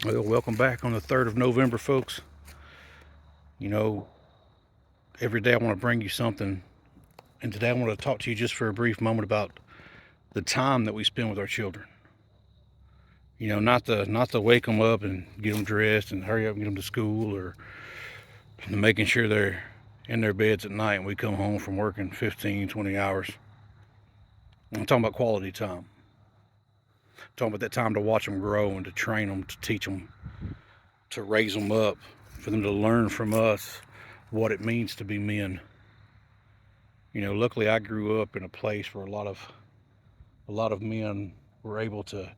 Well, welcome back on the 3rd of November, folks. You know, every day I want to bring you something, and today I want to talk to you just for a brief moment about the time that we spend with our children. Not to wake them up and get them dressed and hurry up and get them to school, or making sure they're in their beds at night and we come home from working 15, 20 hours. I'm talking about quality time. I'm talking about that time to watch them grow and to train them, to teach them, to raise them up, for them to learn from us what it means to be men. Luckily I grew up in a place where a lot of men were able to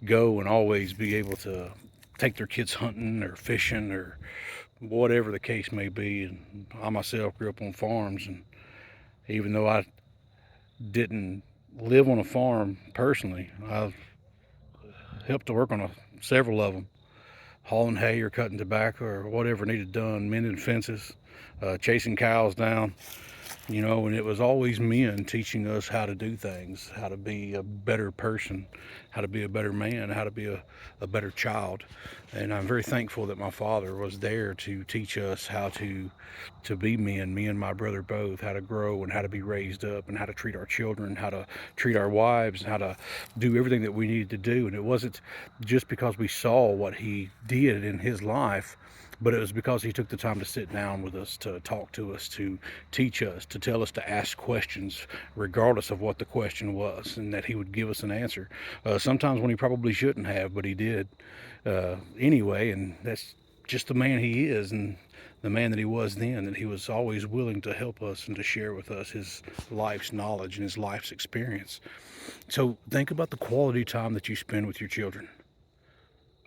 go and always be able to take their kids hunting or fishing or whatever the case may be. And I myself grew up on farms, and even though I didn't live on a farm personally, I helped to work on several of them, hauling hay or cutting tobacco or whatever needed done, mending fences, chasing cows down. And it was always men teaching us how to do things, how to be a better person, how to be a better man, how to be a better child. And I'm very thankful that my father was there to teach us how to be men, me and my brother both, how to grow and how to be raised up and how to treat our children, how to treat our wives, how to do everything that we needed to do. And it wasn't just because we saw what he did in his life, but it was because he took the time to sit down with us, to talk to us, to teach us, to tell us to ask questions, regardless of what the question was, and that he would give us an answer. Sometimes when he probably shouldn't have, but he did anyway, and that's just the man he is, and the man that he was then, that he was always willing to help us and to share with us his life's knowledge and his life's experience. So think about the quality time that you spend with your children.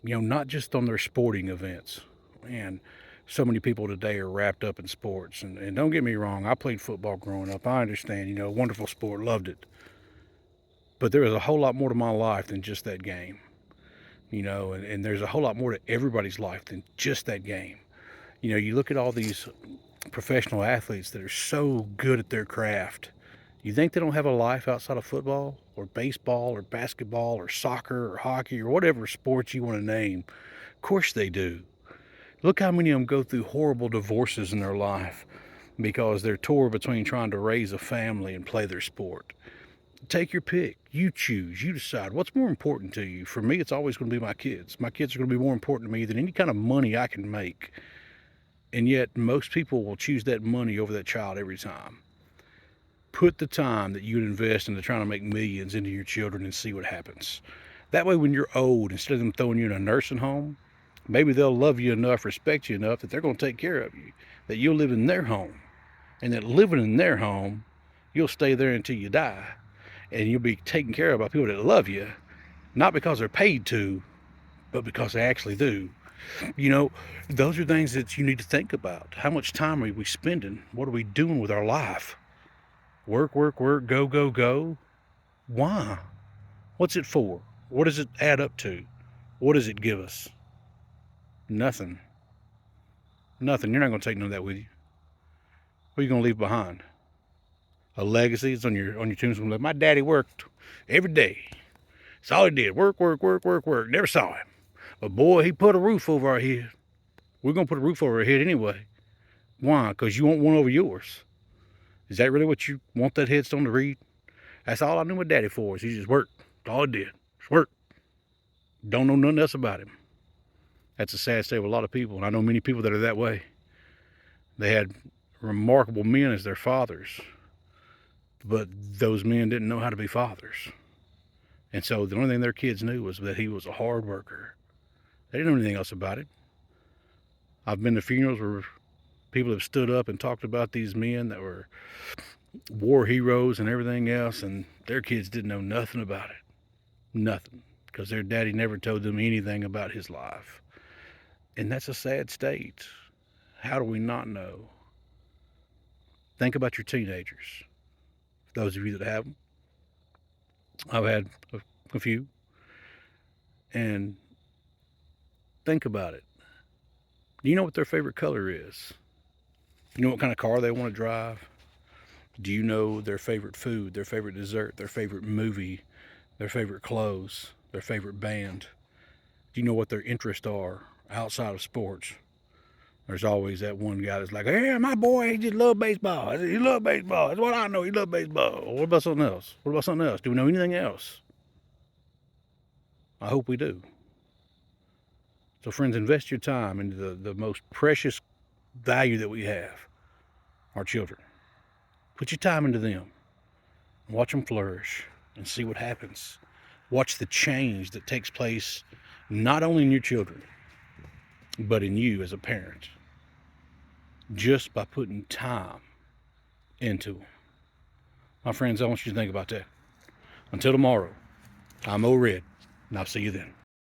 Not just on their sporting events. And so many people today are wrapped up in sports. And don't get me wrong, I played football growing up. I understand, wonderful sport, loved it. But there was a whole lot more to my life than just that game. And there's a whole lot more to everybody's life than just that game. You look at all these professional athletes that are so good at their craft. You think they don't have a life outside of football or baseball or basketball or soccer or hockey or whatever sport you want to name? Of course they do. Look how many of them go through horrible divorces in their life because they're torn between trying to raise a family and play their sport. Take your pick. You choose. You decide what's more important to you. For me, it's always going to be my kids. My kids are going to be more important to me than any kind of money I can make. And yet, most people will choose that money over that child every time. Put the time that you'd invest into trying to make millions into your children and see what happens. That way, when you're old, instead of them throwing you in a nursing home, maybe they'll love you enough, respect you enough that they're going to take care of you, that you'll live in their home, and that living in their home, you'll stay there until you die, and you'll be taken care of by people that love you, not because they're paid to, but because they actually do. You know, those are things that you need to think about. How much time are we spending? What are we doing with our life? Work, work, work, go, go, go. Why? What's it for? What does it add up to? What does it give us? Nothing. Nothing. You're not going to take none of that with you. What are you going to leave behind? A legacy. It's on your tombstone. Like, my daddy worked every day. That's all he did. Work, work, work, work, work. Never saw him. But boy, he put a roof over our head. We're going to put a roof over our head anyway. Why? Because you want one over yours. Is that really what you want that headstone to read? That's all I knew my daddy for. Is he just worked. That's all he did. Just work. Don't know nothing else about him. That's a sad state of a lot of people. And I know many people that are that way. They had remarkable men as their fathers, but those men didn't know how to be fathers. And so the only thing their kids knew was that he was a hard worker. They didn't know anything else about it. I've been to funerals where people have stood up and talked about these men that were war heroes and everything else, and their kids didn't know nothing about it. Nothing. Because their daddy never told them anything about his life. And that's a sad state. How do we not know? Think about your teenagers. Those of you that have them. I've had a few. And think about it. Do you know what their favorite color is? You know what kind of car they want to drive? Do you know their favorite food, their favorite dessert, their favorite movie, their favorite clothes, their favorite band? Do you know what their interests are outside of sports? There's always that one guy that's like, "Hey, my boy, he just love baseball. He love baseball. That's what I know. He love baseball." What about something else? What about something else? Do we know anything else? I hope we do. So, friends, invest your time into the most precious value that we have, our children. Put your time into them. Watch them flourish and see what happens. Watch the change that takes place not only in your children, but in you as a parent, just by putting time into them. My friends, I want you to think about that. Until tomorrow, I'm O Red, and I'll see you then.